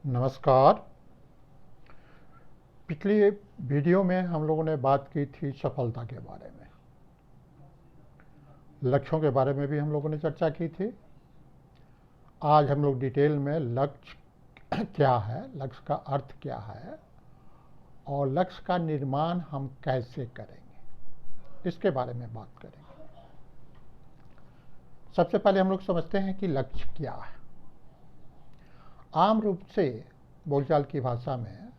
नमस्कार। पिछली वीडियो में हम लोगों ने बात की थी सफलता के बारे में, लक्ष्यों के बारे में भी हम लोगों ने चर्चा की थी। आज हम लोग डिटेल में लक्ष्य क्या है, लक्ष्य का अर्थ क्या है और लक्ष्य का निर्माण हम कैसे करेंगे, इसके बारे में बात करेंगे। सबसे पहले हम लोग समझते हैं कि लक्ष्य क्या है। आम रूप से बोलचाल की भाषा में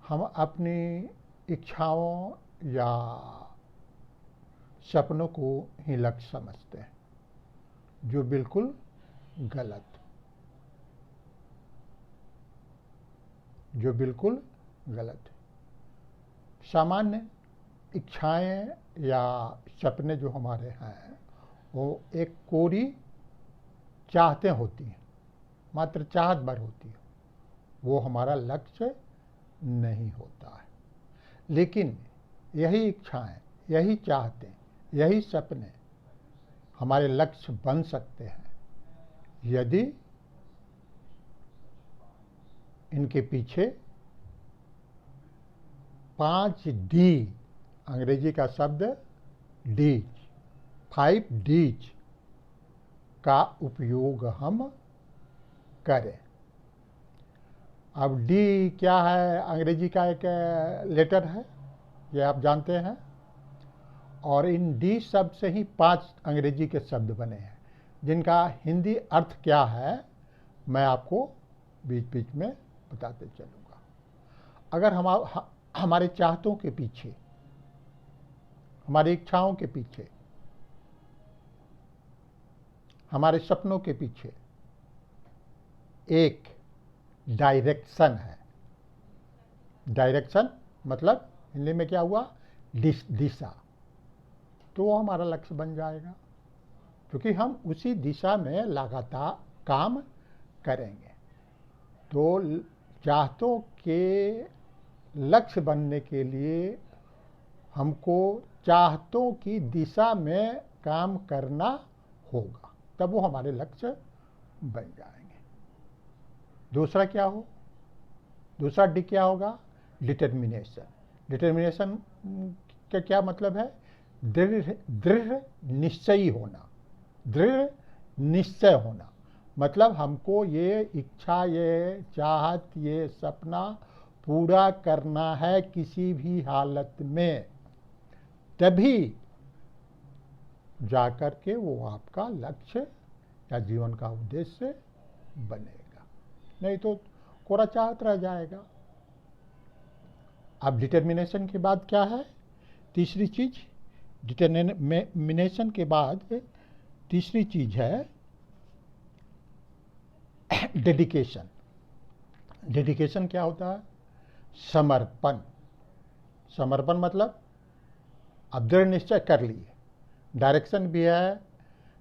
हम अपनी इच्छाओं या सपनों को ही लक्ष्य समझते हैं, जो बिल्कुल गलत है। सामान्य इच्छाएं या सपने जो हमारे हैं वो एक कोरी चाहते होती हैं, मात्र चाहत भर होती है, वो हमारा लक्ष्य नहीं होता है। लेकिन यही इच्छाएं, यही चाहते, यही सपने हमारे लक्ष्य बन सकते हैं यदि इनके पीछे 5 डी, अंग्रेजी का शब्द डीज, 5 डीज का उपयोग हम करें। अब डी क्या है? अंग्रेजी का एक लेटर है, ये आप जानते हैं। और इन डी शब्द से ही 5 अंग्रेजी के शब्द बने हैं, जिनका हिंदी अर्थ क्या है मैं आपको बीच बीच में बताते चलूँगा। अगर हमारे चाहतों के पीछे, हमारी इच्छाओं के पीछे, हमारे सपनों के पीछे एक डायरेक्शन है, डायरेक्शन मतलब हिंदी में क्या हुआ? दिशा, तो वो हमारा लक्ष्य बन जाएगा, क्योंकि हम उसी दिशा में लगातार काम करेंगे। तो चाहतों के लक्ष्य बनने के लिए हमको चाहतों की दिशा में काम करना होगा, तब वो हमारे लक्ष्य बन जाएंगे। दूसरा क्या हो? दूसरा डी क्या होगा? डिटर्मिनेशन। डिटर्मिनेशन का क्या मतलब है? दृढ़ निश्चयी होना, दृढ़ निश्चय होना। मतलब हमको ये इच्छा, ये चाहत, ये सपना पूरा करना है किसी भी हालत में, तभी जाकर के वो आपका लक्ष्य या जीवन का उद्देश्य बनेगा, नहीं तो कोरा चाहत रह जाएगा। अब डिटर्मिनेशन के बाद क्या है? तीसरी चीज, डिटर्मिनेशन के बाद तीसरी चीज है डेडिकेशन। डेडिकेशन क्या होता है? समर्पण। समर्पण मतलब अब दृढ़ निश्चय कर लिए, डायरेक्शन भी है,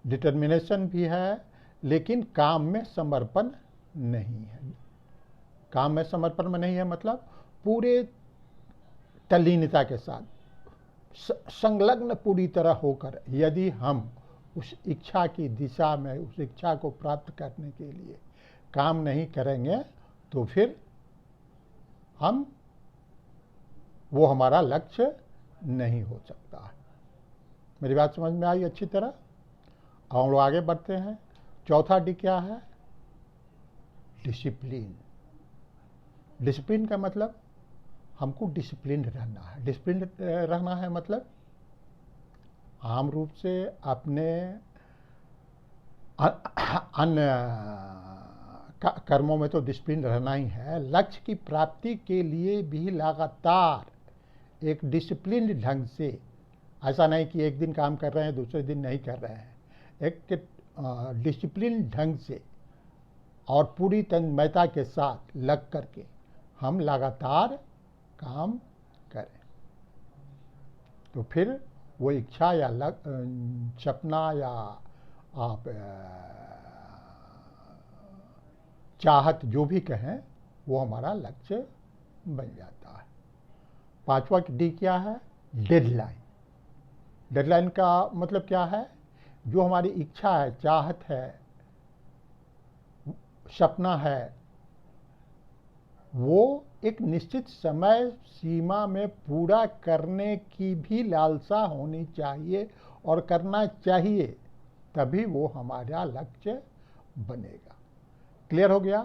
डिटर्मिनेशन भी है, लेकिन काम में समर्पण नहीं है। काम में समर्पण में नहीं है मतलब पूरे तल्लीनता के साथ, संलग्न पूरी तरह होकर यदि हम उस इच्छा की दिशा में, उस इच्छा को प्राप्त करने के लिए काम नहीं करेंगे तो फिर वो हमारा लक्ष्य नहीं हो सकता है। मेरी बात समझ में आई अच्छी तरह? अब हम लोग आगे बढ़ते हैं। चौथा डी क्या है? डिसिप्लिन। डिसिप्लिन का मतलब हमको डिसिप्लिन रहना है। डिसिप्लिन रहना है मतलब आम रूप से अपने अन्य कर्मों में तो डिसिप्लिन रहना ही है, लक्ष्य की प्राप्ति के लिए भी लगातार एक डिसिप्लिन ढंग से, ऐसा नहीं कि एक दिन काम कर रहे हैं दूसरे दिन नहीं कर रहे हैं, एक डिसिप्लिन ढंग से और पूरी तन्मयता के साथ लग करके हम लगातार काम करें, तो फिर वो इच्छा या सपना या आप चाहत जो भी कहें वो हमारा लक्ष्य बन जाता है। पांचवा डी क्या है? डेडलाइन। डेडलाइन का मतलब क्या है? जो हमारी इच्छा है, चाहत है, सपना है, वो एक निश्चित समय सीमा में पूरा करने की भी लालसा होनी चाहिए और करना चाहिए, तभी वो हमारा लक्ष्य बनेगा। क्लियर हो गया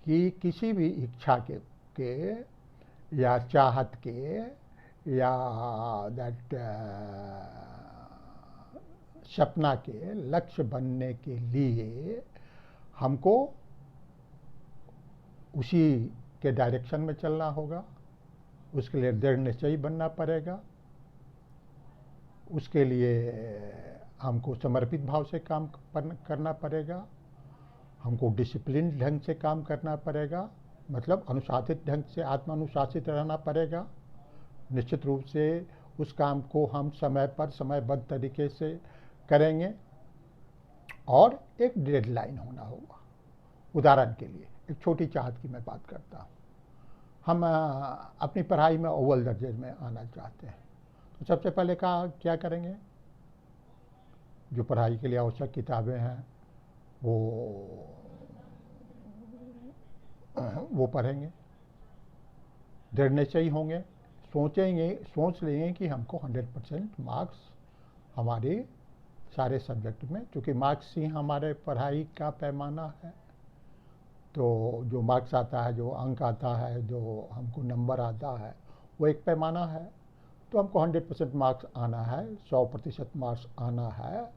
कि किसी भी इच्छा के या चाहत के या दैट सपना के लक्ष्य बनने के लिए हमको उसी के डायरेक्शन में चलना होगा, उसके लिए दृढ़ निश्चयी बनना पड़ेगा, उसके लिए हमको समर्पित भाव से काम करना पड़ेगा, हमको डिसिप्लिन ढंग से काम करना पड़ेगा, मतलब अनुशासित ढंग से आत्मानुशासित रहना पड़ेगा। निश्चित रूप से उस काम को हम समय पर समयबद्ध तरीके से करेंगे और एक डेडलाइन होना होगा। उदाहरण के लिए एक छोटी चाहत की मैं बात करता हूँ। हम अपनी पढ़ाई में अव्वल दर्जे में आना चाहते हैं, तो सबसे पहले क्या करेंगे? जो पढ़ाई के लिए आवश्यक किताबें हैं वो पढ़ेंगे, दृढ़ निश्चयी होंगे, सोच लेंगे कि हमको 100% मार्क्स हमारे सारे सब्जेक्ट में, क्योंकि मार्क्स ही हमारे पढ़ाई का पैमाना है। तो जो मार्क्स आता है, जो अंक आता है, जो हमको नंबर आता है, वो एक पैमाना है। तो हमको 100% मार्क्स आना है, 100% मार्क्स आना है,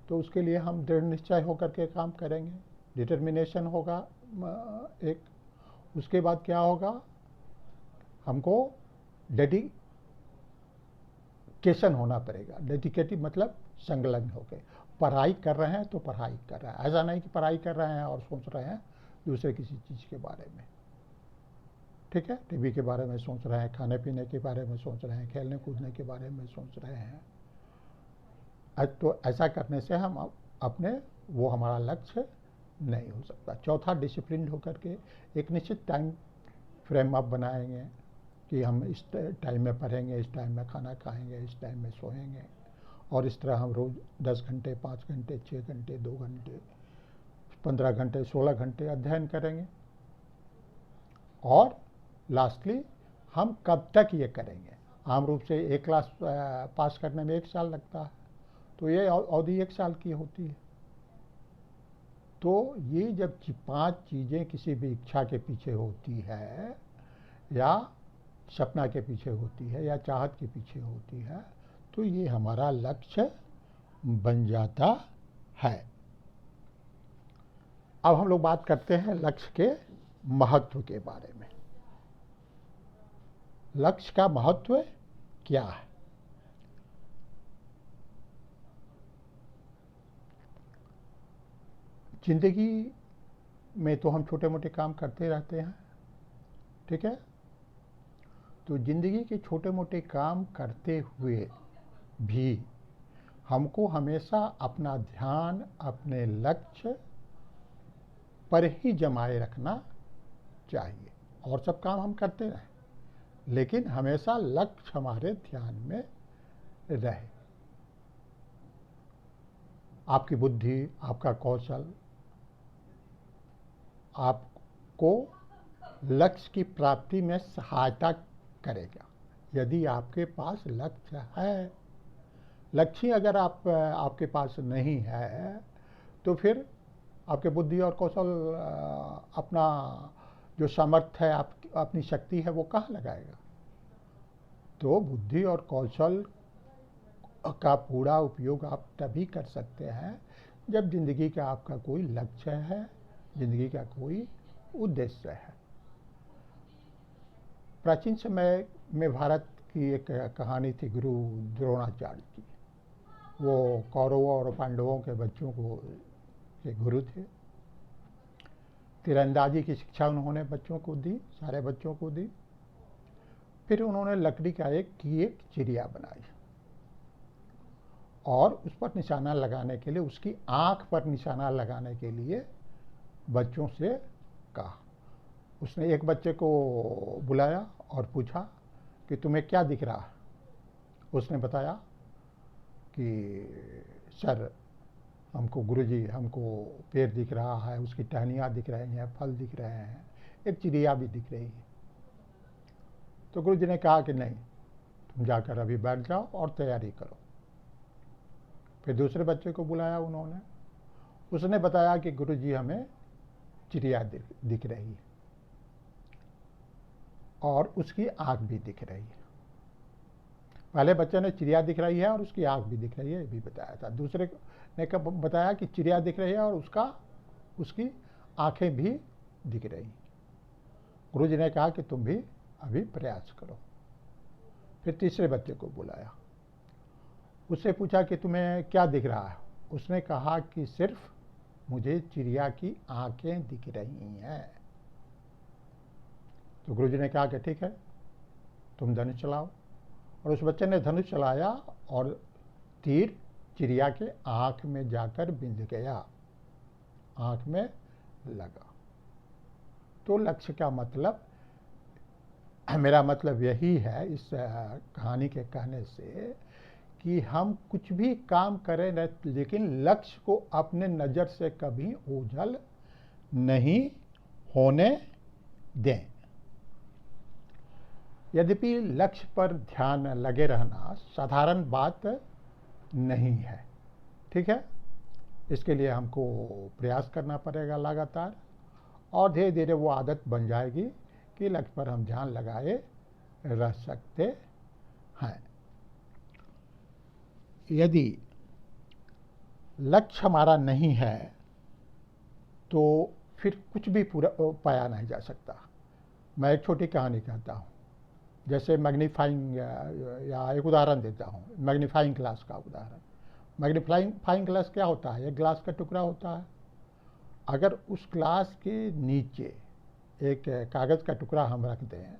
तो उसके लिए हम दृढ़ निश्चय होकर के काम करेंगे, डिटर्मिनेशन होगा एक। उसके बाद क्या होगा? हमको डेडिकेशन होना पड़ेगा। डेडिकेटिव मतलब संलग्न होकर पढ़ाई कर रहे हैं तो पढ़ाई कर रहे हैं, ऐसा नहीं कि पढ़ाई कर रहे हैं और सोच रहे हैं दूसरे किसी चीज़ के बारे में। ठीक है, टीवी के बारे में सोच रहे हैं, खाने पीने के बारे में सोच रहे हैं, खेलने कूदने के बारे में सोच रहे हैं। तो ऐसा करने से हम अपने वो हमारा लक्ष्य नहीं हो सकता। चौथा, डिसिप्लिन होकर के एक निश्चित टाइम फ्रेम अप बनाएंगे कि हम इस टाइम में पढ़ेंगे, इस टाइम में खाना खाएंगे, इस टाइम में सोएंगे, और इस तरह हम रोज़ 10 घंटे, 5 घंटे, 6 घंटे, 2 घंटे, 15 घंटे, 16 घंटे अध्ययन करेंगे। और लास्टली हम कब तक ये करेंगे? आम रूप से एक क्लास पास करने में 1 साल लगता है, तो ये अवधि 1 साल की होती है। तो ये जब 5 चीज़ें किसी भी इच्छा के पीछे होती है, या सपना के पीछे होती है, या चाहत के पीछे होती है, तो ये हमारा लक्ष्य बन जाता है। अब हम लोग बात करते हैं लक्ष्य के महत्व के बारे में। लक्ष्य का महत्व क्या है? जिंदगी में तो हम छोटे मोटे काम करते रहते हैं, ठीक है? तो जिंदगी के छोटे मोटे काम करते हुए भी हमको हमेशा अपना ध्यान अपने लक्ष्य पर ही जमाए रखना चाहिए। और सब काम हम करते रहें, लेकिन हमेशा लक्ष्य हमारे ध्यान में रहे। आपकी बुद्धि, आपका कौशल आपको लक्ष्य की प्राप्ति में सहायता करेगा। यदि आपके पास लक्ष्य है, लक्ष्य अगर आपके पास नहीं है, तो फिर आपके बुद्धि और कौशल अपना जो सामर्थ्य है, अपनी शक्ति है, वो कहाँ लगाएगा? तो बुद्धि और कौशल का पूरा उपयोग आप तभी कर सकते हैं जब जिंदगी का आपका कोई लक्ष्य है, जिंदगी का कोई उद्देश्य है। प्राचीन समय में भारत की एक कहानी थी गुरु द्रोणाचार्य की। वो कौरवों और पांडवों के बच्चों को के गुरु थे। तीरंदाजी की शिक्षा उन्होंने बच्चों को दी, सारे बच्चों को दी। फिर उन्होंने लकड़ी का एक चिड़िया बनाई और उस पर निशाना लगाने के लिए, उसकी आंख पर निशाना लगाने के लिए बच्चों से कहा। उसने एक बच्चे को बुलाया और पूछा कि तुम्हें क्या दिख रहा है? उसने बताया कि सर, हमको गुरुजी, हमको पेड़ दिख रहा है, उसकी टहनियाँ दिख रही हैं, फल दिख रहे हैं, एक चिड़िया भी दिख रही है। तो गुरु जी ने कहा कि नहीं, तुम जाकर अभी बैठ जाओ और तैयारी करो। फिर दूसरे बच्चे को बुलाया उन्होंने, उसने बताया कि गुरु जी हमें चिड़िया दिख रही है और उसकी आँख भी दिख रही है। पहले बच्चे ने चिड़िया दिख रही है और उसकी आँख भी दिख रही है, ये भी बताया था। दूसरे ने बताया कि चिड़िया दिख रही है और उसकी आँखें भी दिख रही। गुरु जी ने कहा कि तुम भी अभी प्रयास करो। फिर तीसरे बच्चे को बुलाया, उससे पूछा कि तुम्हें क्या दिख रहा है। उसने कहा कि सिर्फ मुझे चिड़िया की आंखें दिख रही हैं। तो गुरु जी ने कहा कि ठीक है, तुम धनुष चलाओ। और उस बच्चे ने धनुष चलाया और तीर चिड़िया के आंख में जाकर बिंध गया, आंख में लगा। तो लक्ष्य का मतलब, मेरा मतलब यही है इस कहानी के कहने से कि हम कुछ भी काम करें लेकिन लक्ष्य को अपने नज़र से कभी ओझल नहीं होने दें। यद्यपि लक्ष्य पर ध्यान लगे रहना साधारण बात नहीं है, ठीक है। इसके लिए हमको प्रयास करना पड़ेगा लगातार, और धीरे धीरे वो आदत बन जाएगी कि लक्ष्य पर हम ध्यान लगाए रह सकते हैं। यदि लक्ष्य हमारा नहीं है तो फिर कुछ भी पूरा पाया नहीं जा सकता। मैं एक छोटी कहानी कहता हूँ, जैसे मैग्नीफाइंग, या एक उदाहरण देता हूँ, मैग्नीफाइंग ग्लास का उदाहरण। मैग्नीफाइंग ग्लास क्या होता है? एक ग्लास का टुकड़ा होता है। अगर उस ग्लास के नीचे एक कागज़ का टुकड़ा हम रख दें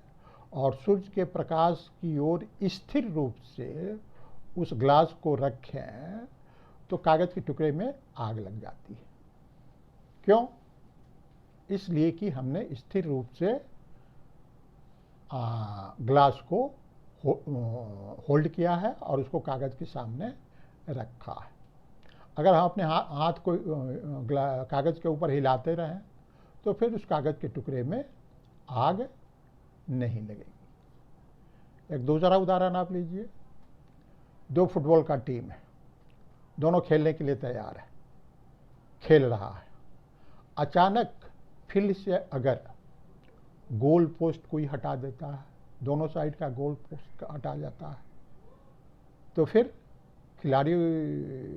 और सूर्य के प्रकाश की ओर स्थिर रूप से उस ग्लास को रखें तो कागज़ के टुकड़े में आग लग जाती है। क्यों? इसलिए कि हमने स्थिर रूप से ग्लास को होल्ड किया है और उसको कागज़ के सामने रखा है। अगर हम अपने हाथ को कागज़ के ऊपर हिलाते रहें तो फिर उस कागज़ के टुकड़े में आग नहीं लगेगी। एक दूसरा उदाहरण आप लीजिए। दो फुटबॉल का टीम है, दोनों खेलने के लिए तैयार है, खेल रहा है। अचानक फील्ड से अगर गोल पोस्ट कोई हटा देता है, दोनों साइड का गोल पोस्ट हटा जाता है, तो फिर खिलाड़ियों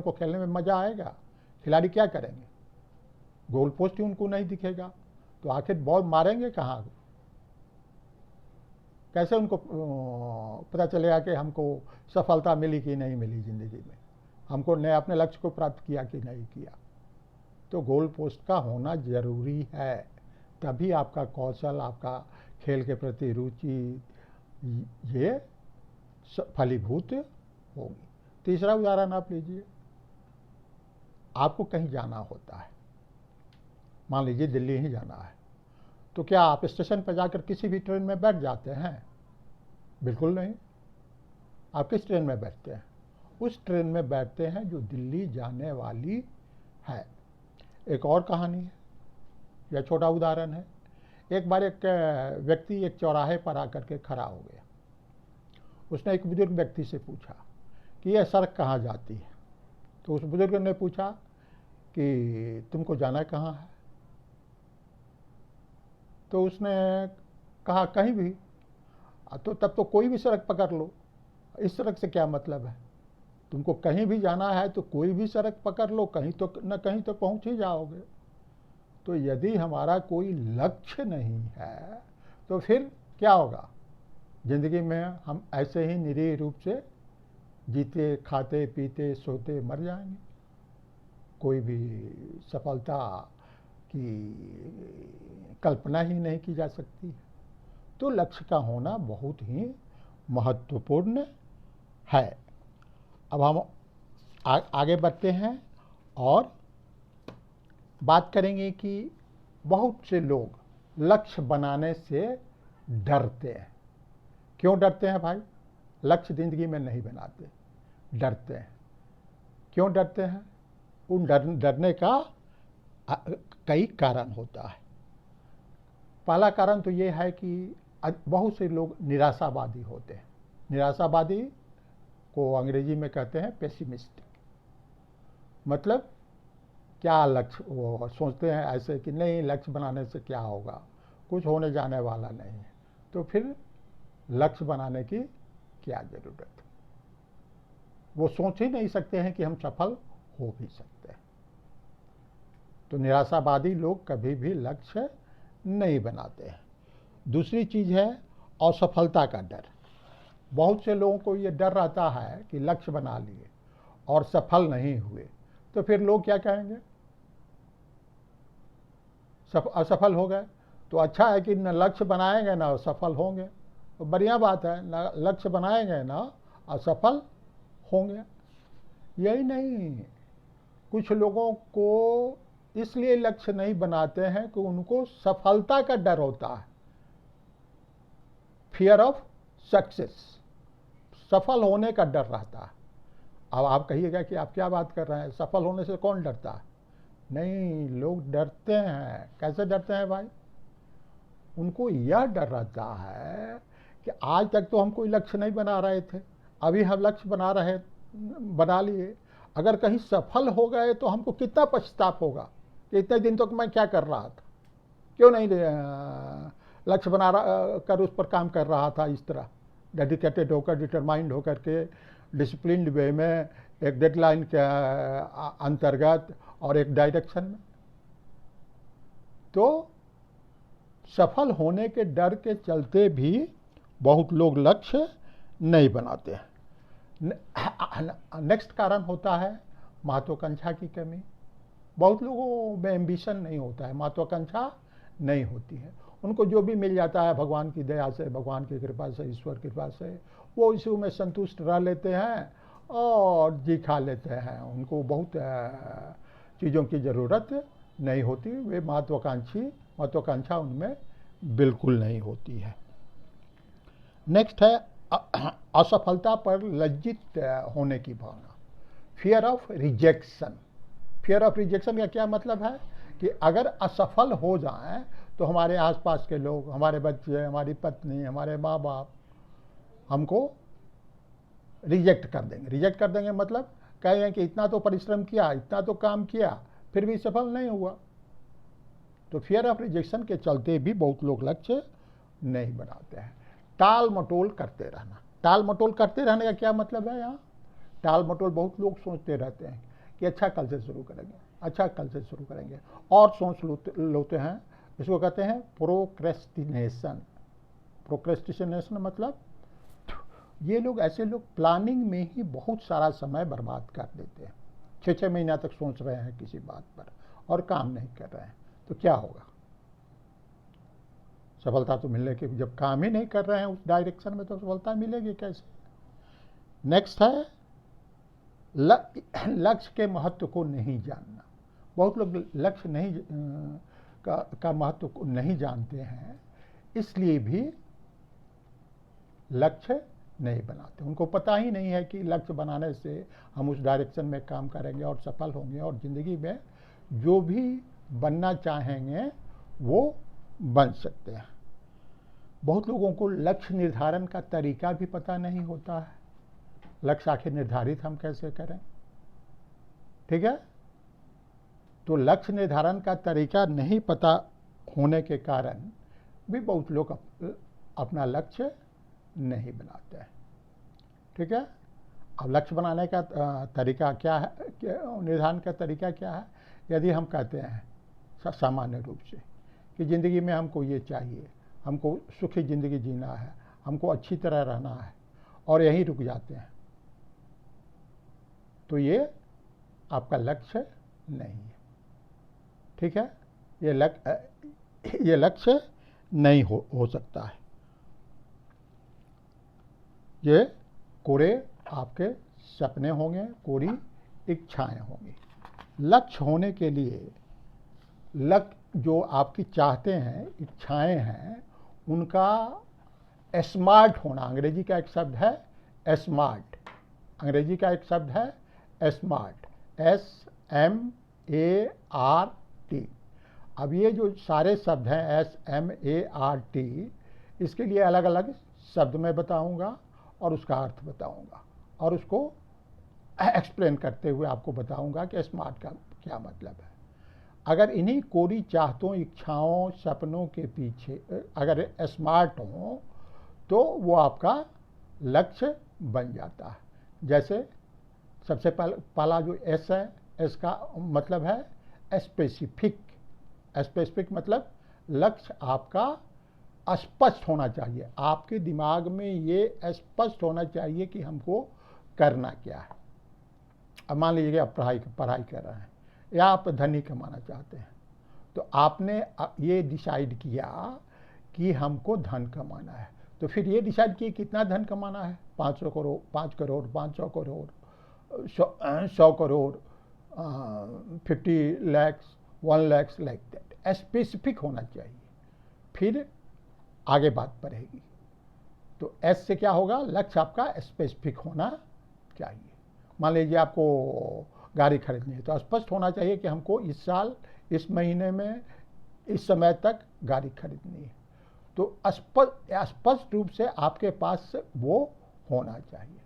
को खेलने में मज़ा आएगा? खिलाड़ी क्या करेंगे? गोल पोस्ट ही उनको नहीं दिखेगा, तो आखिर बॉल मारेंगे कहाँ? कैसे उनको पता चलेगा कि हमको सफलता मिली कि नहीं मिली ज़िंदगी में, हमको ने अपने लक्ष्य को प्राप्त किया कि नहीं किया? तो गोल पोस्ट का होना ज़रूरी है, तभी आपका कौशल, आपका खेल के प्रति रुचि ये फलीभूत होगी। तीसरा उदाहरण आप लीजिए। आपको कहीं जाना होता है, मान लीजिए दिल्ली ही जाना है, तो क्या आप स्टेशन पर जाकर किसी भी ट्रेन में बैठ जाते हैं? बिल्कुल नहीं। आप किस ट्रेन में बैठते हैं? उस ट्रेन में बैठते हैं जो दिल्ली जाने वाली है। एक और कहानी है, यह छोटा उदाहरण है। एक बार एक व्यक्ति एक चौराहे पर आकर के खड़ा हो गया। उसने एक बुजुर्ग व्यक्ति से पूछा कि यह सड़क कहाँ जाती है? तो उस बुजुर्ग ने पूछा कि तुमको जाना कहाँ है? तो उसने कहा कहीं भी। तो तब तो कोई भी सड़क पकड़ लो, इस सड़क से क्या मतलब है? तुमको कहीं भी जाना है तो कोई भी सड़क पकड़ लो, कहीं तो न कहीं तो पहुंच ही जाओगे। तो यदि हमारा कोई लक्ष्य नहीं है तो फिर क्या होगा? जिंदगी में हम ऐसे ही निरीह रूप से जीते खाते पीते सोते मर जाएंगे। कोई भी सफलता की कल्पना ही नहीं की जा सकती। तो लक्ष्य का होना बहुत ही महत्वपूर्ण है। अब हम आगे बढ़ते हैं और बात करेंगे कि बहुत से लोग लक्ष्य बनाने से डरते हैं। क्यों डरते हैं भाई? लक्ष्य जिंदगी में नहीं बनाते, डरते हैं। क्यों डरते हैं? उन डरने का कई कारण होता है। पहला कारण तो ये है कि बहुत से लोग निराशावादी होते हैं। निराशावादी को अंग्रेजी में कहते हैं पेसिमिस्टिक। मतलब क्या लक्ष्य, वो सोचते हैं ऐसे कि नहीं, लक्ष्य बनाने से क्या होगा, कुछ होने जाने वाला नहीं है, तो फिर लक्ष्य बनाने की क्या ज़रूरत है। वो सोच ही नहीं सकते हैं कि हम सफल हो भी सकते हैं। तो निराशावादी लोग कभी भी लक्ष्य नहीं बनाते हैं। दूसरी चीज़ है असफलता का डर। बहुत से लोगों को ये डर रहता है कि लक्ष्य बना लिए और सफल नहीं हुए तो फिर लोग क्या कहेंगे, असफल हो गए। तो अच्छा है कि न लक्ष्य बनाएंगे ना असफल होंगे, तो बढ़िया बात है, ना लक्ष्य बनाएंगे ना असफल होंगे। यही नहीं, कुछ लोगों को इसलिए लक्ष्य नहीं बनाते हैं कि उनको सफलता का डर होता है, फियर ऑफ सक्सेस, सफल होने का डर रहता है। अब आप कहिएगा कि आप क्या बात कर रहे हैं, सफल होने से कौन डरता है? नहीं, लोग डरते हैं। कैसे डरते हैं भाई? उनको यह डर रहता है कि आज तक तो हम कोई लक्ष्य नहीं बना रहे थे, अभी हम लक्ष्य बना लिए, अगर कहीं सफल हो गए तो हमको कितना पछतावा होगा कि इतने दिन तक मैं क्या कर रहा था, क्यों नहीं लक्ष्य बना कर उस पर काम कर रहा था, इस तरह डेडिकेटेड होकर, डिटरमाइंड होकर के, डिसिप्लिन्ड वे में, एक डेडलाइन के अंतर्गत और एक डायरेक्शन में। तो सफल होने के डर के चलते भी बहुत लोग लक्ष्य नहीं बनाते हैं। नेक्स्ट कारण होता है महत्वाकांक्षा की कमी। बहुत लोगों में एम्बिशन नहीं होता है, महत्वाकांक्षा नहीं होती है। उनको जो भी मिल जाता है भगवान की दया से, भगवान की कृपा से, ईश्वर की कृपा से, वो इसी में संतुष्ट रह लेते हैं और जी खा लेते हैं। उनको बहुत चीज़ों की ज़रूरत नहीं होती, वे महत्वाकांक्षा उनमें बिल्कुल नहीं होती है। नेक्स्ट है असफलता पर लज्जित होने की भावना, fear of rejection. Fear of rejection का क्या मतलब है कि अगर असफल हो जाएं तो हमारे आसपास के लोग, हमारे बच्चे, हमारी पत्नी, हमारे माँ बाप हमको रिजेक्ट कर देंगे। रिजेक्ट कर देंगे मतलब कहेंगे कि इतना तो परिश्रम किया, इतना तो काम किया, फिर भी सफल नहीं हुआ। तो फियर ऑफ रिजेक्शन के चलते भी बहुत लोग लक्ष्य नहीं बनाते हैं। टाल मटोल करते रहना। टाल मटोल करते रहने का क्या मतलब है? यहाँ टाल मटोल बहुत लोग सोचते रहते हैं कि अच्छा कल से शुरू करेंगे, अच्छा कल से शुरू करेंगे, और सोच लेते हैं। इसको कहते हैं प्रोक्रेस्टिनेशन। प्रोक्रेस्टिनेशन मतलब ये लोग, ऐसे लोग प्लानिंग में ही बहुत सारा समय बर्बाद कर देते हैं। 6-6 महीना तक सोच रहे हैं किसी बात पर और काम नहीं कर रहे हैं, तो क्या होगा? सफलता तो मिलने के, जब काम ही नहीं कर रहे हैं उस डायरेक्शन में तो सफलता मिलेगी कैसे? नेक्स्ट है लक्ष्य के महत्व को नहीं जानना। बहुत लोग लक्ष्य नहीं का महत्व को नहीं जानते हैं, इसलिए भी लक्ष्य नहीं बनाते। उनको पता ही नहीं है कि लक्ष्य बनाने से हम उस डायरेक्शन में काम करेंगे और सफल होंगे और ज़िंदगी में जो भी बनना चाहेंगे वो बन सकते हैं। बहुत लोगों को लक्ष्य निर्धारण का तरीका भी पता नहीं होता है। लक्ष्य आखिर निर्धारित हम कैसे करें? ठीक है, तो लक्ष्य निर्धारण का तरीका नहीं पता होने के कारण भी बहुत लोग अपना लक्ष्य नहीं बनाते हैं। ठीक है, अब लक्ष्य बनाने का तरीका क्या है, निर्धारण का तरीका क्या है? यदि हम कहते हैं सामान्य रूप से कि ज़िंदगी में हमको ये चाहिए, हमको सुखी ज़िंदगी जीना है, हमको अच्छी तरह रहना है, और यहीं रुक जाते हैं, तो ये आपका लक्ष्य नहीं है। ठीक है, ये लक्ष्य नहीं हो सकता है। ये कोरे आपके सपने होंगे, कोरी इच्छाएं होंगी। लक्ष्य होने के लिए जो आपकी चाहते हैं, इच्छाएं हैं, उनका स्मार्ट होना। अंग्रेजी का एक शब्द है स्मार्ट। अंग्रेजी का एक शब्द है स्मार्ट, SMART। अब ये जो सारे शब्द हैं SMART, इसके लिए अलग अलग शब्द मैं बताऊंगा और उसका अर्थ बताऊंगा और उसको एक्सप्लेन करते हुए आपको बताऊंगा कि स्मार्ट का क्या मतलब है। अगर इन्हीं कोरी चाहतों, इच्छाओं, सपनों के पीछे अगर स्मार्ट हो तो वो आपका लक्ष्य बन जाता है। जैसे सबसे पहला जो एस है, एस का मतलब है स्पेसिफिक। स्पेसिफिक मतलब लक्ष्य आपका स्पष्ट होना चाहिए, आपके दिमाग में ये स्पष्ट होना चाहिए कि हमको करना क्या है। अब मान लीजिए आप पढ़ाई कर रहे हैं या आप धनी कमाना चाहते हैं, तो आपने ये डिसाइड किया कि हमको धन कमाना है, तो फिर ये डिसाइड किए कितना धन कमाना है, 500 crore, 5 crore, 500 crore, 100 crore, 50 lakh, 1 lakh, like that. Specific होना चाहिए, फिर आगे बात बढ़ेगी। तो एस से क्या होगा, लक्ष्य आपका स्पेसिफिक होना चाहिए। मान लीजिए आपको गाड़ी खरीदनी है, तो स्पष्ट होना चाहिए कि हमको इस साल, इस महीने में, इस समय तक गाड़ी खरीदनी है। तो स्पष्ट रूप से आपके पास वो होना चाहिए।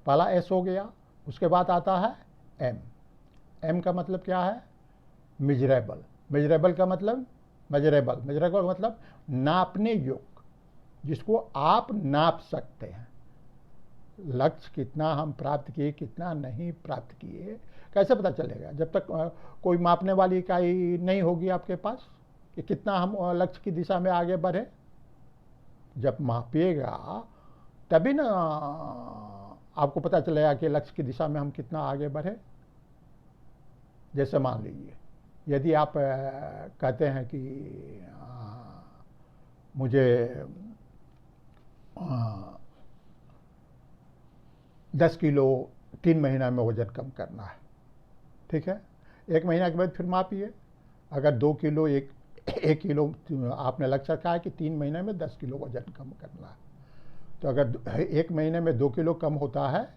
पहला एस हो गया। उसके बाद आता है एम। एम का मतलब क्या है, मेजरेबल। मेजरेबल का मतलब मेजरेबल मतलब नापने योग्य, जिसको आप नाप सकते हैं। लक्ष्य कितना हम प्राप्त किए, कितना नहीं प्राप्त किए, कैसे पता चलेगा? जब तक कोई मापने वाली इकाई नहीं होगी आपके पास कि कितना हम लक्ष्य की दिशा में आगे बढ़े। जब मापिएगा तभी ना आपको पता चलेगा कि लक्ष्य की दिशा में हम कितना आगे बढ़े। जैसे मान लीजिए यदि आप कहते हैं कि मुझे 10 किलो 3 महीना में वजन कम करना है, ठीक है। 1 महीना के बाद फिर मापिए, अगर 2 किलो 1 किलो आपने लक्ष्य रखा है कि 3 महीने में 10 किलो वजन कम करना है, तो अगर 1 महीने में 2 किलो कम होता है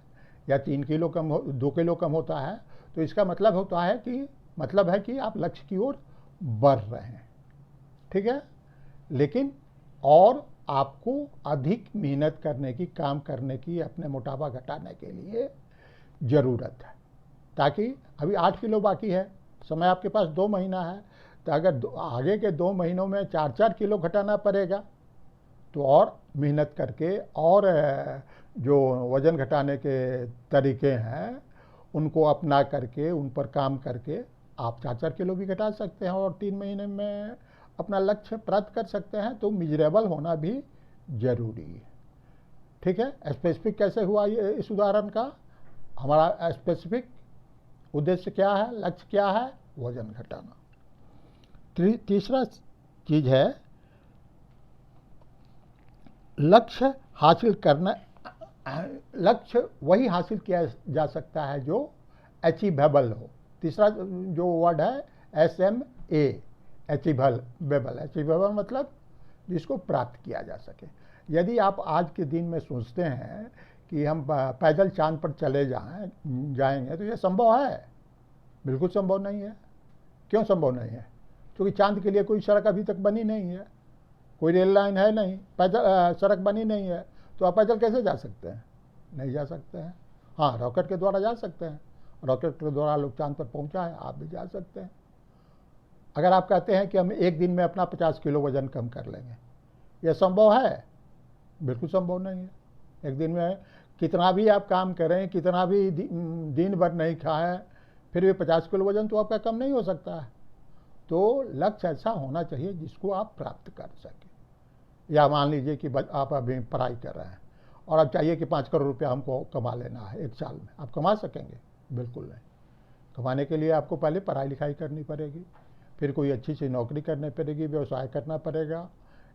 या 3 किलो कम 2 किलो कम होता है, तो इसका मतलब है कि आप लक्ष्य की ओर बढ़ रहे हैं, ठीक है। लेकिन और आपको अधिक मेहनत करने की, काम करने की, अपने मोटापा घटाने के लिए ज़रूरत है। ताकि अभी 8 किलो बाकी है, समय आपके पास 2 महीना है, तो अगर आगे के 2 महीनों में 4-4 किलो घटाना पड़ेगा, तो और मेहनत करके और जो वज़न घटाने के तरीके हैं उनको अपना करके, उन पर काम करके आप 4-4 किलो भी घटा सकते हैं और 3 महीने में अपना लक्ष्य प्राप्त कर सकते हैं। तो मेजरेबल होना भी जरूरी है, ठीक है। स्पेसिफिक कैसे हुआ ये इस उदाहरण का? हमारा स्पेसिफिक उद्देश्य क्या है, लक्ष्य क्या है? वजन घटाना। तीसरा चीज है लक्ष्य हासिल करना। लक्ष्य वही हासिल किया जा सकता है जो अचीवेबल हो। तीसरा जो वर्ड है SMA, अचीवेबल मतलब जिसको प्राप्त किया जा सके। यदि आप आज के दिन में सोचते हैं कि हम पैदल चांद पर चले जाएंगे, तो ये संभव है? बिल्कुल संभव नहीं है। क्यों संभव नहीं है? क्योंकि चांद के लिए कोई सड़क अभी तक बनी नहीं है, कोई रेल लाइन है नहीं, पैदल सड़क बनी नहीं है, तो आप पैदल कैसे जा सकते हैं? नहीं जा सकते हैं। हाँ, रॉकेट के द्वारा जा सकते हैं, रॉकेट के द्वारा लोग चांद पर पहुंचा है, आप भी जा सकते हैं। अगर आप कहते हैं कि हम एक दिन में अपना 50 किलो वजन कम कर लेंगे, यह संभव है? बिल्कुल संभव नहीं है। एक दिन में कितना भी आप काम करें, कितना भी दिन भर नहीं खाएं, फिर भी 50 किलो वजन तो आपका कम नहीं हो सकता है। तो लक्ष्य ऐसा होना चाहिए जिसको आप प्राप्त कर सकें। या मान लीजिए कि आप अभी पढ़ाई कर रहे हैं और आप चाहिए कि 5 करोड़ रुपया हमको कमा लेना है 1 साल में, आप कमा सकेंगे? बिल्कुल नहीं। कमाने के लिए आपको पहले पढ़ाई लिखाई करनी पड़ेगी, फिर कोई अच्छी सी नौकरी करनी पड़ेगी, व्यवसाय करना पड़ेगा,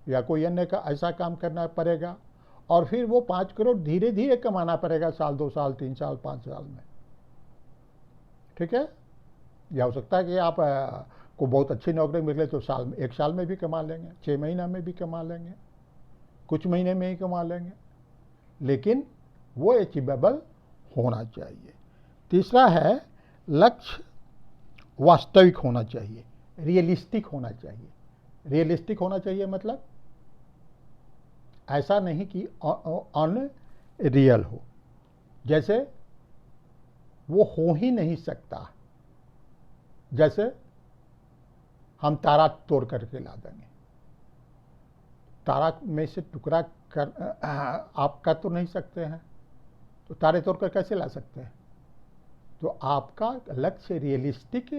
या कोई अन्य का ऐसा काम करना पड़ेगा, और फिर वो 5 करोड़ धीरे धीरे कमाना पड़ेगा, साल 2 साल 3 साल 5 साल में, ठीक है। या हो सकता है कि आप को बहुत अच्छी नौकरी मिले तो 1 साल में भी कमा लेंगे, 6 महीना में भी कमा लेंगे, कुछ महीने में ही कमा लेंगे, लेकिन वो अचीवेबल होना चाहिए। तीसरा है लक्ष्य वास्तविक होना चाहिए। रियलिस्टिक होना चाहिए। रियलिस्टिक होना चाहिए मतलब ऐसा नहीं कि अनरियल हो, जैसे वो हो ही नहीं सकता, जैसे हम तारा तोड़ करके ला देंगे, तारा में से टुकड़ा कर आप कर तो नहीं सकते हैं, तो तारे तोड़कर कैसे ला सकते हैं? तो आपका लक्ष्य रियलिस्टिक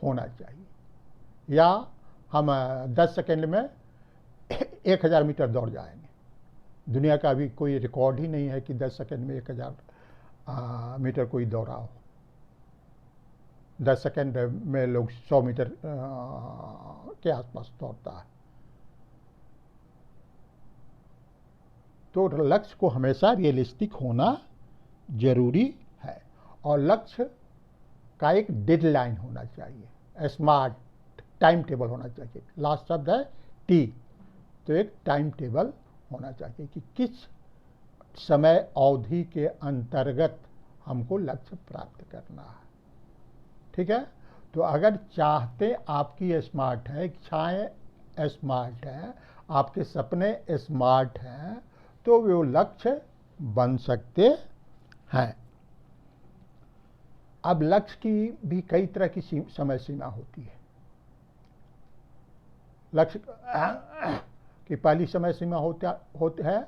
होना चाहिए। या हम 10 सेकंड में 1000 मीटर दौड़ जाएंगे, दुनिया का अभी कोई रिकॉर्ड ही नहीं है कि 10 सेकंड में 1000 मीटर कोई दौड़ा हो। 10 सेकंड में लोग 100 मीटर के आसपास दौड़ता है। तो लक्ष्य को हमेशा रियलिस्टिक होना जरूरी है, और लक्ष्य का एक डेडलाइन होना चाहिए, स्मार्ट टाइम टेबल होना चाहिए। लास्ट शब्द है टी, तो एक टाइम टेबल होना चाहिए कि किस समय अवधि के अंतर्गत हमको लक्ष्य प्राप्त करना है। ठीक है, तो अगर चाहते आपकी स्मार्ट है, इच्छाएं स्मार्ट है, आपके सपने स्मार्ट हैं, तो वो लक्ष्य बन सकते हैं। अब लक्ष्य की भी कई तरह की समय सीमा होती है। लक्ष्य की पहली समय सीमा होती है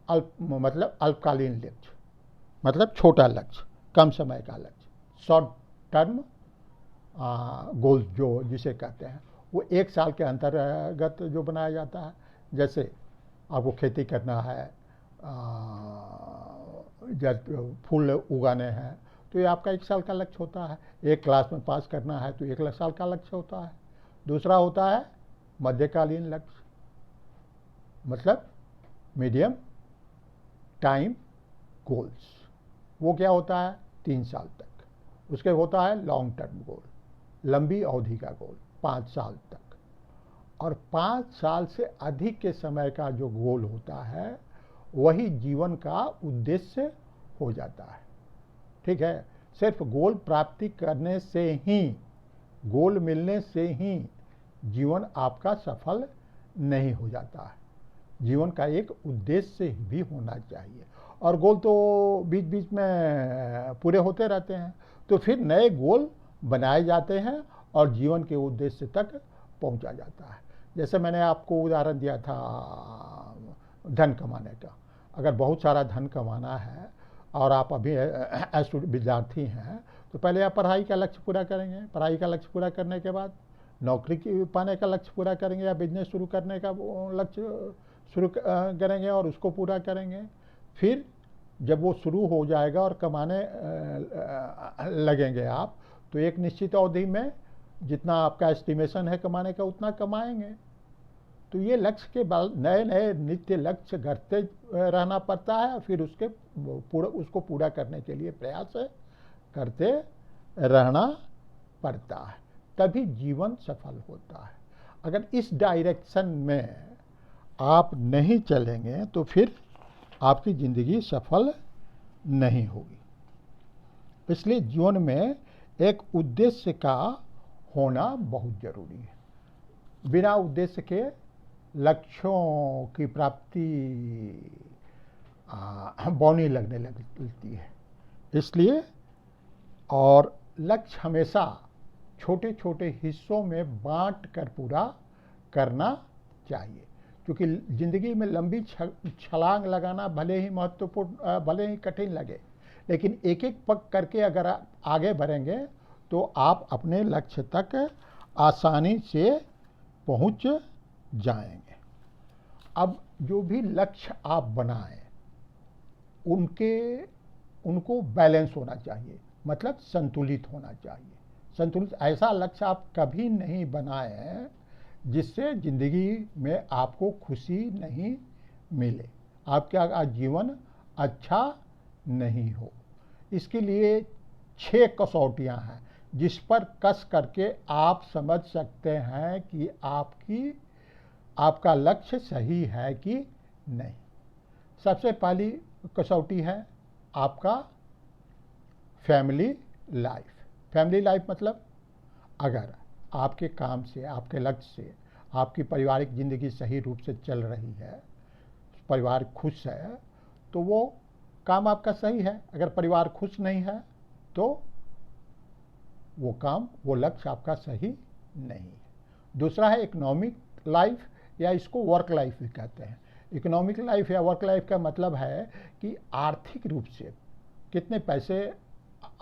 मतलब अल्पकालीन लक्ष्य, मतलब छोटा लक्ष्य, कम समय का लक्ष्य, शॉर्ट टर्म गोल जो जिसे कहते हैं, वो 1 साल के अंतर्गत जो बनाया जाता है। जैसे आपको खेती करना है, फूल उगाने हैं, तो ये आपका 1 साल का लक्ष्य होता है। एक क्लास में पास करना है तो 1 साल का लक्ष्य होता है। दूसरा होता है मध्यकालीन लक्ष्य, मतलब मीडियम टाइम गोल्स, वो क्या होता है 3 साल तक। उसके होता है लॉन्ग टर्म गोल, लंबी अवधि का गोल 5 साल तक। और 5 साल से अधिक के समय का जो गोल होता है वही जीवन का उद्देश्य हो जाता है। ठीक है, सिर्फ गोल प्राप्ति करने से ही, गोल मिलने से ही जीवन आपका सफल नहीं हो जाता है। जीवन का एक उद्देश्य भी होना चाहिए, और गोल तो बीच बीच में पूरे होते रहते हैं, तो फिर नए गोल बनाए जाते हैं और जीवन के उद्देश्य तक पहुंचा जाता है। जैसे मैंने आपको उदाहरण दिया था धन कमाने का। अगर बहुत सारा धन कमाना है और आप अभी विद्यार्थी हैं, तो पहले आप पढ़ाई का लक्ष्य पूरा करेंगे, पढ़ाई का लक्ष्य पूरा करने के बाद नौकरी पाने का लक्ष्य पूरा करेंगे, या बिजनेस शुरू करने का लक्ष्य शुरू करेंगे और उसको पूरा करेंगे। फिर जब वो शुरू हो जाएगा और कमाने लगेंगे आप, तो एक निश्चित अवधि में जितना आपका एस्टिमेशन है कमाने का उतना कमाएंगे। तो ये लक्ष्य के बाद नए नए नित्य लक्ष्य घटते रहना पड़ता है, और फिर उसको पूरा करने के लिए प्रयास करते रहना पड़ता है, तभी जीवन सफल होता है। अगर इस डायरेक्शन में आप नहीं चलेंगे तो फिर आपकी ज़िंदगी सफल नहीं होगी। इसलिए जीवन में एक उद्देश्य का होना बहुत जरूरी है। बिना उद्देश्य के लक्ष्यों की प्राप्ति बौनी लगने लगती है। इसलिए और लक्ष्य हमेशा छोटे छोटे हिस्सों में बांट कर पूरा करना चाहिए, क्योंकि ज़िंदगी में लंबी छलांग लगाना भले ही महत्वपूर्ण, भले ही कठिन लगे, लेकिन एक एक पग करके अगर आप आगे बढ़ेंगे तो आप अपने लक्ष्य तक आसानी से पहुंच जाएंगे। अब जो भी लक्ष्य आप बनाएं उनको बैलेंस होना चाहिए, मतलब संतुलित होना चाहिए। संतुलित ऐसा लक्ष्य आप कभी नहीं बनाएं जिससे ज़िंदगी में आपको खुशी नहीं मिले, आपका जीवन अच्छा नहीं हो। इसके लिए 6 कसौटियां हैं जिस पर कस करके आप समझ सकते हैं कि आपका लक्ष्य सही है कि नहीं। सबसे पहली कसौटी है आपका फैमिली लाइफ। फैमिली लाइफ मतलब अगर आपके काम से, आपके लक्ष्य से आपकी पारिवारिक ज़िंदगी सही रूप से चल रही है, परिवार खुश है, तो वो काम आपका सही है। अगर परिवार खुश नहीं है तो वो काम, वो लक्ष्य आपका सही नहीं है। दूसरा है इकोनॉमिक लाइफ, या इसको वर्क लाइफ भी कहते हैं। इकोनॉमिक लाइफ या वर्क लाइफ का मतलब है कि आर्थिक रूप से कितने पैसे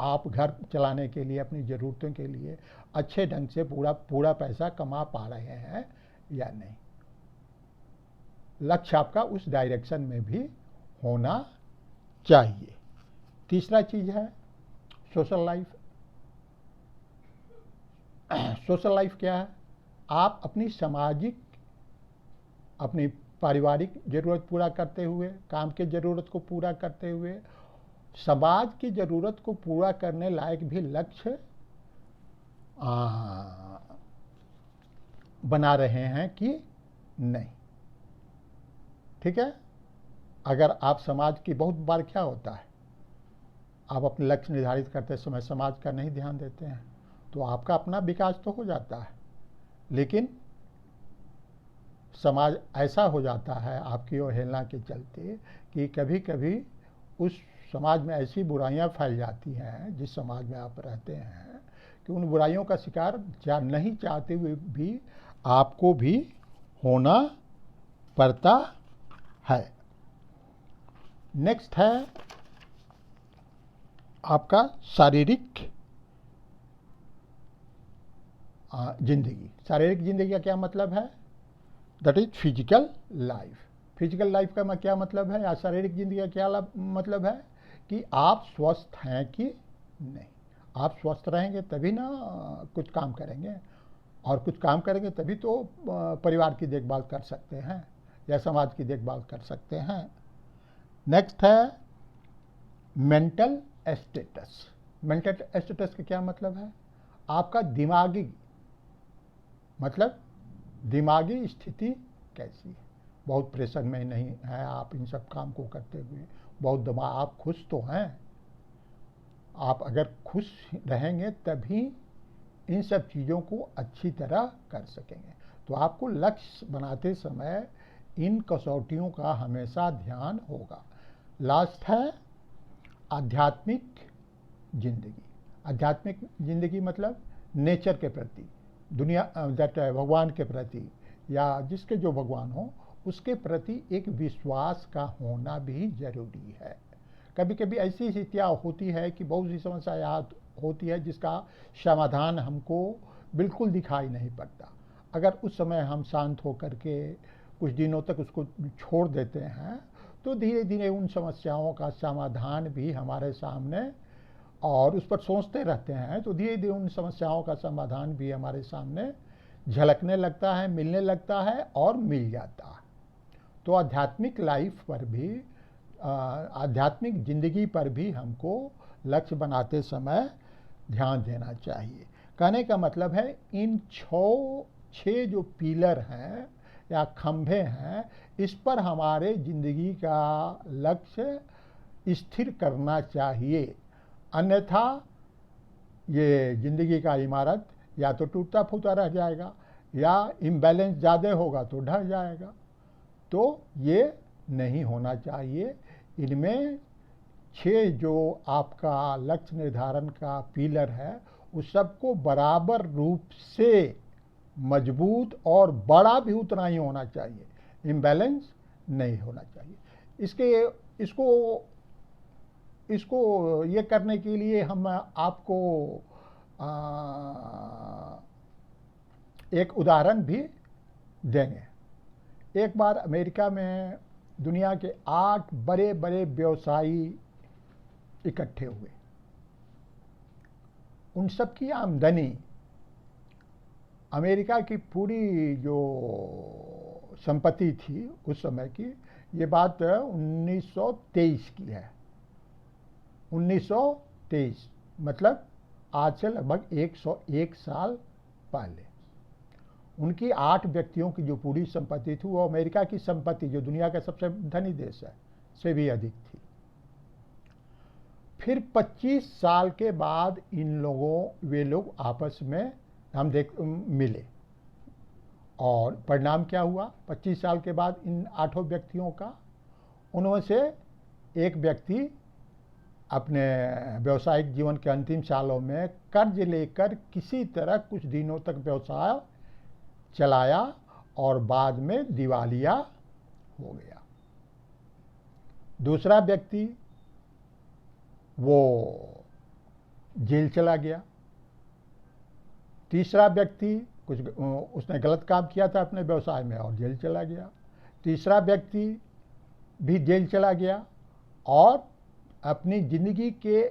आप घर चलाने के लिए, अपनी ज़रूरतों के लिए अच्छे ढंग से पूरा पैसा कमा पा रहे हैं या नहीं। लक्ष्य आपका उस डायरेक्शन में भी होना चाहिए। तीसरा चीज़ है सोशल लाइफ। सोशल लाइफ क्या है? आप अपनी सामाजिक, अपनी पारिवारिक ज़रूरत पूरा करते हुए, काम की ज़रूरत को पूरा करते हुए, समाज की ज़रूरत को पूरा करने लायक भी लक्ष्य बना रहे हैं कि नहीं। ठीक है। अगर आप समाज की, बहुत बार क्या होता है, आप अपने लक्ष्य निर्धारित करते समय समाज का नहीं ध्यान देते हैं, तो आपका अपना विकास तो हो जाता है, लेकिन समाज ऐसा हो जाता है आपकी अवहेलना के चलते कि कभी कभी उस समाज में ऐसी बुराइयां फैल जाती हैं, जिस समाज में आप रहते हैं, कि उन बुराइयों का शिकार नहीं चाहते हुए भी आपको भी होना पड़ता है। नेक्स्ट है आपका शारीरिक जिंदगी। शारीरिक जिंदगी का क्या मतलब है? That is physical life. Physical life का क्या मतलब है, या शारीरिक जिंदगी का क्या मतलब है कि आप स्वस्थ हैं कि नहीं। आप स्वस्थ रहेंगे तभी ना कुछ काम करेंगे, और कुछ काम करेंगे तभी तो परिवार की देखभाल कर सकते हैं या समाज की देखभाल कर सकते हैं। नेक्स्ट है मेंटल स्टेटस। मेंटल स्टेटस का क्या मतलब है? आपका दिमागी, मतलब दिमागी स्थिति कैसी है। बहुत प्रेशर में नहीं है आप इन सब काम को करते हुए, बहुत दिमाग, आप खुश तो हैं। आप अगर खुश रहेंगे तभी इन सब चीज़ों को अच्छी तरह कर सकेंगे। तो आपको लक्ष्य बनाते समय इन कसौटियों का हमेशा ध्यान होगा। लास्ट है आध्यात्मिक जिंदगी। आध्यात्मिक जिंदगी मतलब नेचर के प्रति, दुनिया भगवान के प्रति, या जिसके जो भगवान हो उसके प्रति एक विश्वास का होना भी जरूरी है। कभी कभी ऐसी स्थितियाँ होती है कि बहुत सी समस्याएं होती है जिसका समाधान हमको बिल्कुल दिखाई नहीं पड़ता। अगर उस समय हम शांत होकर के कुछ दिनों तक उसको छोड़ देते हैं तो धीरे धीरे उन समस्याओं का समाधान भी हमारे सामने, और उस पर सोचते रहते हैं तो धीरे धीरे उन समस्याओं का समाधान भी हमारे सामने झलकने लगता है, मिलने लगता है और मिल जाता है। तो आध्यात्मिक लाइफ पर भी, आध्यात्मिक जिंदगी पर भी हमको लक्ष्य बनाते समय ध्यान देना चाहिए। कहने का मतलब है इन छह जो पिलर हैं या खंभे हैं, इस पर हमारे जिंदगी का लक्ष्य स्थिर करना चाहिए। अन्यथा ये जिंदगी का इमारत या तो टूटता फूटा रह जाएगा, या इम्बैलेंस ज़्यादा होगा तो ढह जाएगा। तो ये नहीं होना चाहिए। इनमें 6 जो आपका लक्ष्य निर्धारण का पिलर है, उस सबको बराबर रूप से मजबूत और बड़ा भी उतना ही होना चाहिए, इम्बैलेंस नहीं होना चाहिए। इसको ये करने के लिए हम आपको एक उदाहरण भी देंगे। एक बार अमेरिका में दुनिया के 8 बड़े बड़े व्यवसायी इकट्ठे हुए। उन सब की आमदनी अमेरिका की पूरी जो संपत्ति थी उस समय की, ये बात 1923 की है। 1923 मतलब आज से लगभग 101 साल पहले उनकी 8 व्यक्तियों की जो पूरी संपत्ति थी, वो अमेरिका की संपत्ति, जो दुनिया का सबसे धनी देश है, से भी अधिक थी। फिर 25 साल के बाद वे लोग आपस में मिले। और परिणाम क्या हुआ? 25 साल के बाद इन 8 व्यक्तियों का, उनमें से एक व्यक्ति अपने व्यवसायिक जीवन के अंतिम सालों में कर्ज लेकर किसी तरह कुछ दिनों तक व्यवसाय चलाया और बाद में दिवालिया हो गया। दूसरा व्यक्ति वो जेल चला गया। तीसरा व्यक्ति उसने गलत काम किया था अपने व्यवसाय में और जेल चला गया। तीसरा व्यक्ति भी जेल चला गया और अपनी जिंदगी के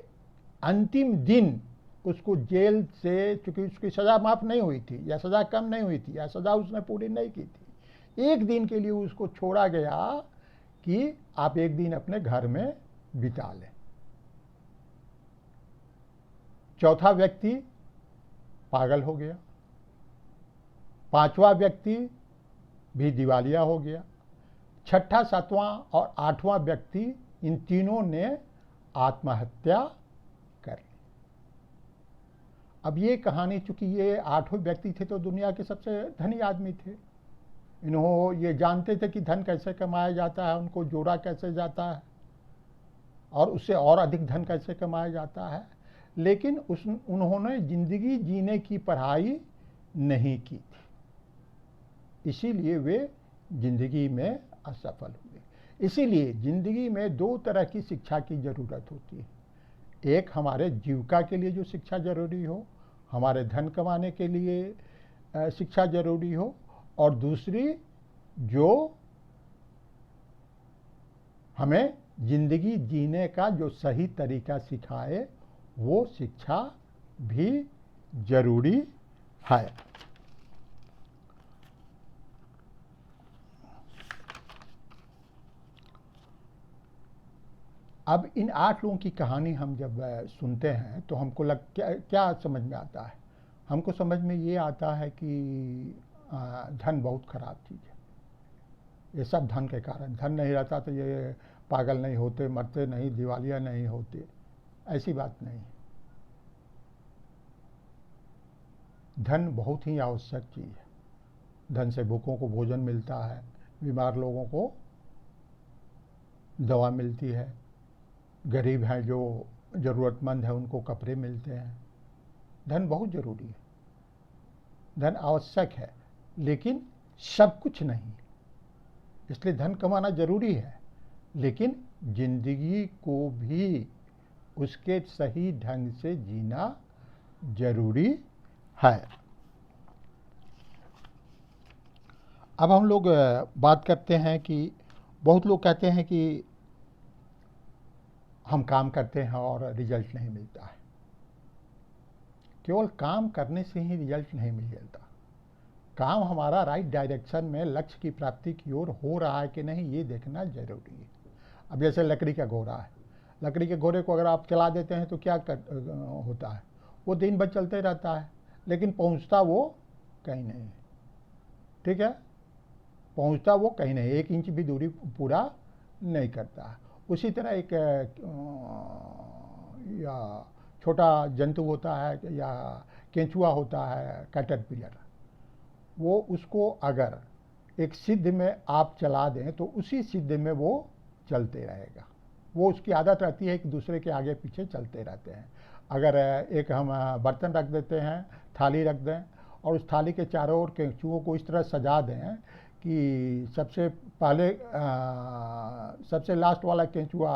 अंतिम दिन उसको जेल से, चूंकि उसकी सज़ा माफ़ नहीं हुई थी या सज़ा कम नहीं हुई थी या सज़ा उसने पूरी नहीं की थी, एक दिन के लिए उसको छोड़ा गया कि आप एक दिन अपने घर में बिता लें। चौथा व्यक्ति पागल हो गया। पांचवा व्यक्ति भी दिवालिया हो गया। छठा, सातवां और आठवां व्यक्ति, इन तीनों ने आत्महत्या कर ली। अब ये कहानी, चूंकि ये 8 व्यक्ति थे तो दुनिया के सबसे धनी आदमी थे, इन्हों ये जानते थे कि धन कैसे कमाया जाता है, उनको जोड़ा कैसे जाता है और उससे और अधिक धन कैसे कमाया जाता है, लेकिन उन्होंने जिंदगी जीने की पढ़ाई नहीं की थी, इसीलिए वे जिंदगी में असफल हुए। इसीलिए जिंदगी में 2 तरह की शिक्षा की ज़रूरत होती है। एक हमारे जीविका के लिए जो शिक्षा जरूरी हो, हमारे धन कमाने के लिए शिक्षा जरूरी हो, और दूसरी जो हमें जिंदगी जीने का जो सही तरीका सिखाए, वो शिक्षा भी जरूरी है। अब इन 8 लोगों की कहानी हम जब सुनते हैं तो हमको क्या समझ में आता है? हमको समझ में ये आता है कि धन बहुत खराब चीज़ है। ये सब धन के कारण, धन नहीं रहता तो ये पागल नहीं होते, मरते नहीं, दिवालिया नहीं होते, ऐसी बात नहीं। धन बहुत ही आवश्यक चीज़ है। धन से भूखों को भोजन मिलता है, बीमार लोगों को दवा मिलती है, गरीब हैं जो ज़रूरतमंद है उनको कपड़े मिलते हैं। धन बहुत ज़रूरी है, धन आवश्यक है, लेकिन सब कुछ नहीं। इसलिए धन कमाना ज़रूरी है, लेकिन जिंदगी को भी उसके सही ढंग से जीना ज़रूरी है। अब हम लोग बात करते हैं कि बहुत लोग कहते हैं कि हम काम करते हैं और रिजल्ट नहीं मिलता है। केवल काम करने से ही रिजल्ट नहीं मिल जाता। काम हमारा राइट डायरेक्शन में लक्ष्य की प्राप्ति की ओर हो रहा है कि नहीं, ये देखना जरूरी है। अब जैसे लकड़ी का घोड़ा है, लकड़ी के घोड़े को अगर आप चला देते हैं तो क्या होता है? वो दिन भर चलते रहता है, लेकिन पहुंचता वो कहीं नहीं है। ठीक है, पहुंचता वो कहीं नहीं, 1 इंच भी दूरी पूरा नहीं करता है। उसी तरह एक या छोटा जंतु होता है या केंचुआ होता है, कैटरपिलर, वो उसको अगर एक सिद्ध में आप चला दें तो उसी सिद्ध में वो चलते रहेगा। वो उसकी आदत रहती है कि दूसरे के आगे पीछे चलते रहते हैं। अगर एक हम बर्तन रख देते हैं, थाली रख दें और उस थाली के चारों ओर केंचुओं को इस तरह सजा दें कि सबसे पहले सबसे लास्ट वाला केंचुआ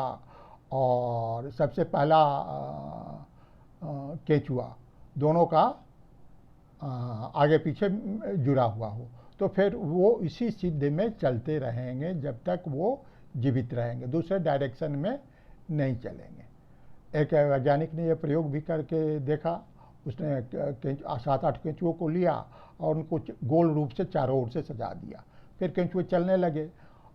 और सबसे पहला केंचुआ दोनों का आगे पीछे जुड़ा हुआ हो, तो फिर वो इसी सिद्ध में चलते रहेंगे जब तक वो जीवित रहेंगे, दूसरे डायरेक्शन में नहीं चलेंगे। एक वैज्ञानिक ने यह प्रयोग भी करके देखा। उसने 7-8 केंचुओं को लिया और उनको गोल रूप से चारों ओर से सजा दिया। फिर केंचुए चलने लगे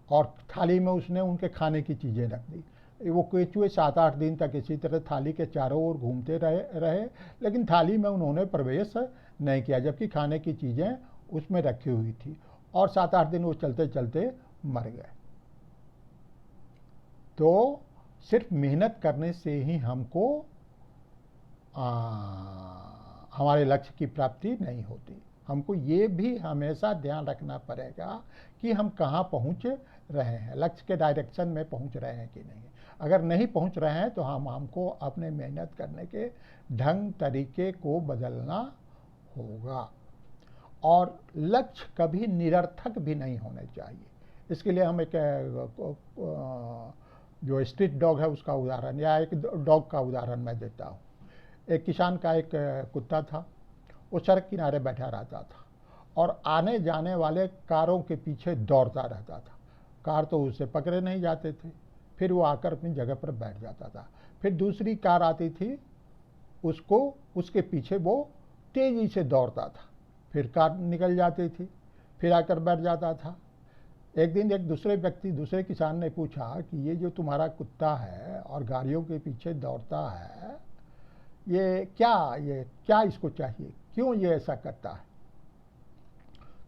और थाली में उसने उनके खाने की चीज़ें रख दी। वो केंचुए 7-8 दिन तक इसी तरह थाली के चारों ओर घूमते रहे, लेकिन थाली में उन्होंने प्रवेश नहीं किया, जबकि खाने की चीज़ें उसमें रखी हुई थी। और 7-8 दिन वो चलते चलते मर गए। तो सिर्फ मेहनत करने से ही हमको हमारे लक्ष्य की प्राप्ति नहीं होती। हमको ये भी हमेशा ध्यान रखना पड़ेगा कि हम कहाँ पहुँच रहे हैं, लक्ष्य के डायरेक्शन में पहुँच रहे हैं कि नहीं। अगर नहीं पहुँच रहे हैं तो हमको अपने मेहनत करने के ढंग तरीके को बदलना होगा। और लक्ष्य कभी निरर्थक भी नहीं होने चाहिए। इसके लिए हम एक जो स्ट्रीट डॉग है उसका उदाहरण, या एक डॉग का उदाहरण मैं देता हूँ। एक किसान का एक कुत्ता था, वो सड़क किनारे बैठा रहता था और आने जाने वाले कारों के पीछे दौड़ता रहता था। कार तो उसे पकड़े नहीं जाते थे, फिर वो आकर अपनी जगह पर बैठ जाता था। फिर दूसरी कार आती थी, उसके पीछे वो तेज़ी से दौड़ता था, फिर कार निकल जाती थी, फिर आकर बैठ जाता था। एक दिन एक दूसरे किसान ने पूछा कि ये जो तुम्हारा कुत्ता है और गाड़ियों के पीछे दौड़ता है, ये क्या इसको चाहिए, क्यों ये ऐसा करता है?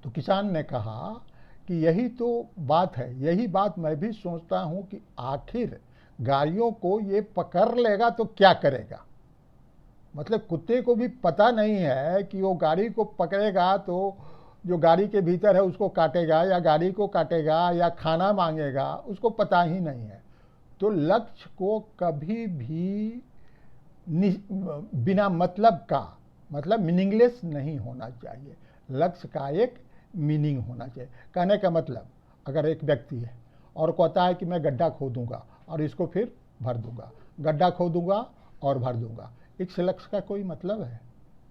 तो किसान ने कहा कि यही तो बात है, यही बात मैं भी सोचता हूँ कि आखिर गाड़ियों को ये पकड़ लेगा तो क्या करेगा। मतलब कुत्ते को भी पता नहीं है कि वो गाड़ी को पकड़ेगा तो जो गाड़ी के भीतर है उसको काटेगा या गाड़ी को काटेगा या खाना मांगेगा, उसको पता ही नहीं है। तो लक्ष्य को कभी भी बिना मतलब का, मतलब मीनिंगलेस नहीं होना चाहिए। लक्ष्य का एक मीनिंग होना चाहिए। कहने का मतलब, अगर एक व्यक्ति है और कहता है कि मैं गड्ढा खोदूंगा और इसको फिर भर दूंगा, गड्ढा खोदूंगा और भर दूंगा, इस लक्ष्य का कोई मतलब है?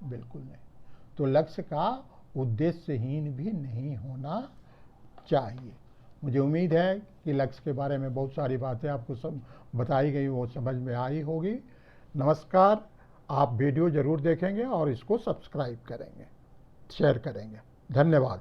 बिल्कुल नहीं। तो लक्ष्य का उद्देश्यहीन भी नहीं होना चाहिए। मुझे उम्मीद है कि लक्ष्य के बारे में बहुत सारी बातें आपको सब बताई गई, वो समझ में आई होगी। नमस्कार। आप वीडियो ज़रूर देखेंगे और इसको सब्सक्राइब करेंगे, शेयर करेंगे। धन्यवाद।